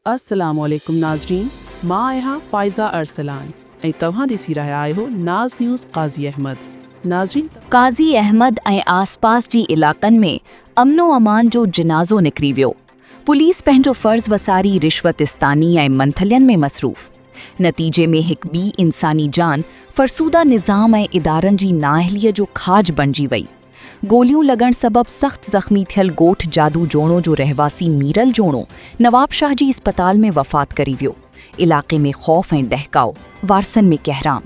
अस्सलाम वालेकुम नाज़रीन, मां आया फ़ाइज़ा अरसलान ऐं तव्हां ॾिसी रहिया आहियो नाज़ न्यूज़ क़ाज़ी अहमद। नाज़रीन, क़ाज़ी अहमद ऐं आसपास जी इलाक़नि में अमनो अमान जो जनाज़ो निकिरी वियो। पुलिस पंहिंजो फ़र्ज़ वसारी रिश्वतिस्तानी ऐं मंथलियनि में मसरूफ़। नतीजे में हिकु ॿी इंसानी जान फ़रसूदा निज़ाम ऐं इदारनि जी नाअहलीअ जो खाज बणिजी वई। गोलियूं लॻण सबबि सख़्त ज़ख़्मी थियल ॻोठ जादू जोणो जो रहवासी मीरल जोणो नवाबशाह जी इस्पताल में वफ़ात करी वियो। इलाक़े में ख़ौफ़ ऐं डहकाओ, वारसनि में कहराम।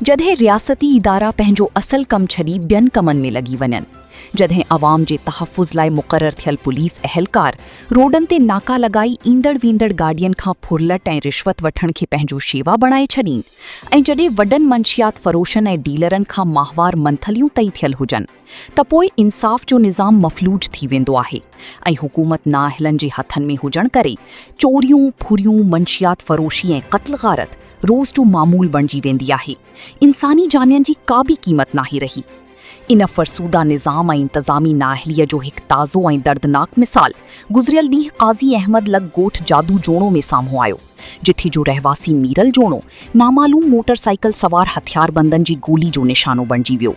जॾहिं रियासती इदारा पंहिंजो असल कमु छॾी ॿियनि कमनि में लॻी वञनि, जॾहिं अवाम जे तहफ़ुज़ लाइ मुक़रर थियल पुलिस अहलकार रोडनि ते नाका लॻाई ईंदड़ वेंदड़ गाॾियुनि खां फुरलट ऐं रिश्वत वठण खे पंहिंजो शेवा बणाए छॾीनि, ऐं जॾहिं वॾनि मंशियात फ़रोशनि ऐं डीलरनि खां माहवार मंथलियूं तइ थियल हुजनि, त पोइ इंसाफ़ जो निज़ाम मफ़लूज थी वेंदो आहे ऐं हुकूमत नाअहलनि जे हथनि में हुजण करे चोरियूं, फुरियूं, मंशियात फ़रोशी ऐं क़त्ल गारत रोज़ जो मामूल बणिजी वेंदी आहे। इंसानी जानियुनि जी का बि क़ीमत नाहे रही। इन फ़रसूदा निज़ाम ऐं इंतज़ामी नाअहलीअ जो हिकु ताज़ो ऐं दर्दनाक मिसाल गुज़िरियल ॾींहुं क़ाज़ी अहमद लॻ ॻोठ जादू जोणो में साम्हूं आयो, जिथे जो रहवासी मीरल जोणो नामालूम मोटरसाइकिल सवार हथियारबंदनि जी गोली जो निशानो बणिजी वियो।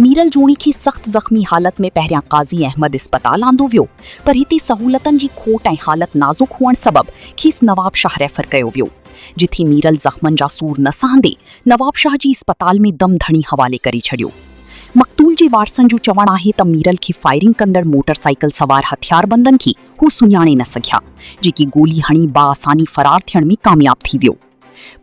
मीरल जोणी खे सख़्त ज़ख़्मी हालत में पहिरियां क़ाज़ी अहमद इस्पताल आंदो वियो, पर हिते सहूलतनि जी खोट ऐं हालत नाज़ुक हुअण सबबि खेसि नवाबशाह रेफर कयो वियो, जिथे मीरल ज़ख़्मनि जा सूर न सहंदे नवाबशाह जी इस्पताल में दम धणी हवाले करे छॾियो। मक़तूल जे वारसनि जो चवणु आहे त मीरल खे फायरिंग कंदड़ मोटरसाइकिल सवार हथियारबंदनि खे हू सुञाणे न सघिया, जेकी गोली हणी बाआसानी फ़रार थियण में कामयाब थी वियो।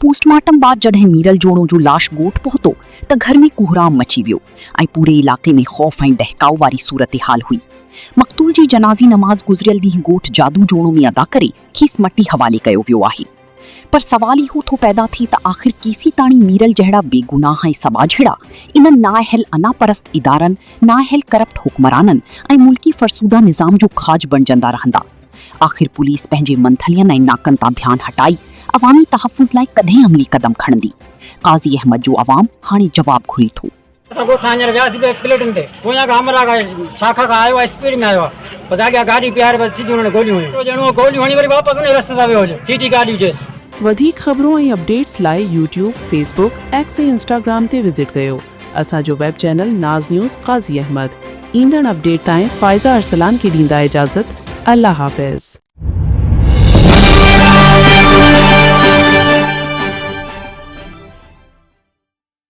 पोस्टमार्टम बाद जॾहिं मीरल जोणो जो लाश ॻोठ पहुतो त घर में कोहराम मची वियो ऐं पूरे इलाक़े में ख़ौफ़ ऐं डहकाउ वारी सूरत हाल हुई। मक़तूल जी जनाज़ी नमाज़ गुज़िरियल ॾींहुं ॻोठ जादू जोणो में अदा करे खेसि मटी हवाले कयो वियो आहे। पर सवाल इहो थो पैदा थिए त आख़िर केसी ताणी मीरल जहिड़ा बेगुनाह ऐं समाजहिड़ा इन्हनि नाअहल अनापरस्त इदारनि, नाअहल करप्ट हुक्मराननि ऐं मुल्की फ़रसूदा निज़ाम जो खाज बणिजंदा रहंदा। आख़िर पुलिस पंहिंजे मंथलियनि ऐं नाकनि तां ध्यानु हटाई अवामी तहफ़ुज़ लाइ कॾहिं अमली क़दम खणंदी? क़ाज़ी अहमद जो अवाम हाणे जवाबु घुरे थो। वधीक ख़बरूं ऐं अपडेट्स लाइ यूट्यूब, फेसबुक, एक्स ऐं इंस्टाग्राम ते विज़िट कयो। असांजो वेब चैनल नाज़ न्यूज़ क़ाज़ी अहमद। ईंदड़ अपडेट ताईं फ़ाइज़ा अरसलान खे ॾींदा इजाज़त। अल्लाह हाफ़िज़।